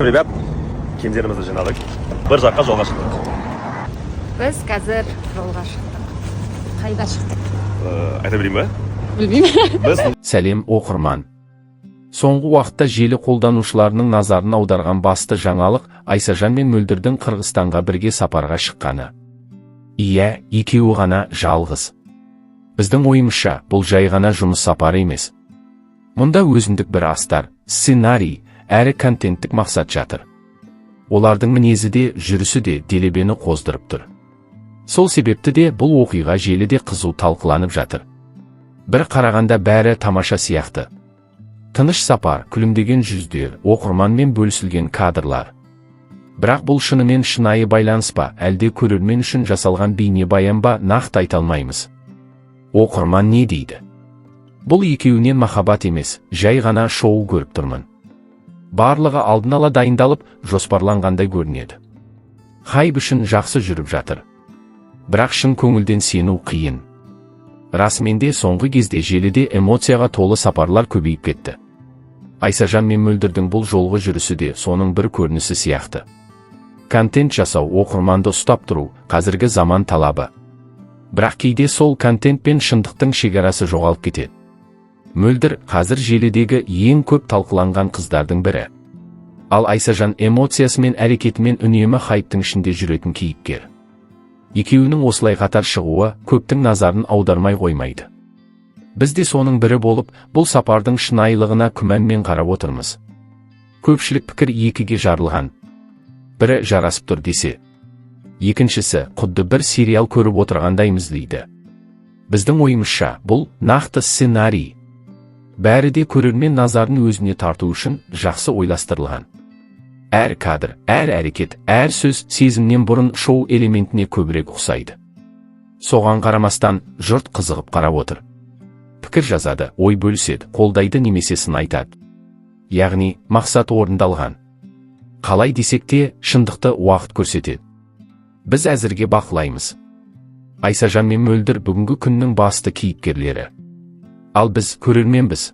төлеп ап, киімдерімізді жинадық. Бір жаққа жолға шықтық. Біз қазір жолға шықтық. Қайда шықтық? Айта берейін ба? Білмеймін. Біз Сәлем оқырман. Соңғы уақытта желі қолданушыларының назарын аударған басты жаңалық Айсажан мен Мөлдірдің Қырғызстанға бірге сапарға шыққаны. Иә, екеуі ғана жалғыз. Біздің ойымызша, бұл жай ғана жұмыс сапары емес. Мұнда өзіндік бір астар, сценарий, әрі контенттік мақсат жатыр. Олардың мінезі де, жүрісі де делебені қоздырып тұр. Сол себепті де бұл оқиға желіде қызу талқыланып жатыр. Бір қарағанда бәрі тамаша сияқты. Тыныш сапар, күлімдеген жүздер, оқырманмен бөлісілген кадрлар. Бірақ бұл шынымен шынайы байланыс па, әлде көрермен үшін жасалған бейне баян ба, нақты айта алмаймыз. Оқырман не дейді? Бұл екеуінен махаббат емес, жай ғана шоу көріп тұрмын. Барлығы алдын ала дайындалып, жоспарланғандай көрінеді. Хайп үшін жақсы жүріп жатыр. Бірақ шын көңілден сену қиын. Расымен де соңғы кезде желіде эмоцияға толы сапарлар көбейіп кетті. Айсажан мен Мөлдірдің бұл жолғы жүрісі де соның бір көрінісі сияқты. Контент жасау, оқырманды ұстап тұру, қазіргі заман талабы. Бірақ кейде сол контент пен шындықтың шекарасы жоғалып кетеді. Мөлдір қазір желідегі ең көп талқыланған қыздардың бірі. Ал Айсажан эмоциясымен әрекетімен үнемі хайптың ішінде жүретін кейіпкер. Екеуінің осылай қатар шығуы көптің назарын аудармай қоймайды. Біз де соның бірі болып, бұл сапардың шынайылығына күмәнмен қарап отырмыз. Көпшілік пікір екіге жарылған. Бірі жарасып тұр десе, екіншісі құдды бір сериал көріп отырғандаймыз дейді. Біздің ойымызша, бұл нақты сценарий. Бәрі де көрермен назарын өзіне тарту үшін жақсы ойластырылған. Әр кадр, әр әрекет, әр сөз сезімнен бұрын шоу элементіне көбірек ұқсайды. Соған қарамастан, жұрт қызығып қарап отыр. Пікір жазады, ой бөліседі, қолдайды немесе сын айтады. Яғни, мақсат орындалған. Қалай десек те, шындықты уақыт көрсетеді. Біз әзірге бақылаймыз. Айсажан мен Мөлдір бүгінгі күннің басты кейіпкерлері. Ал біз көрерменбіз.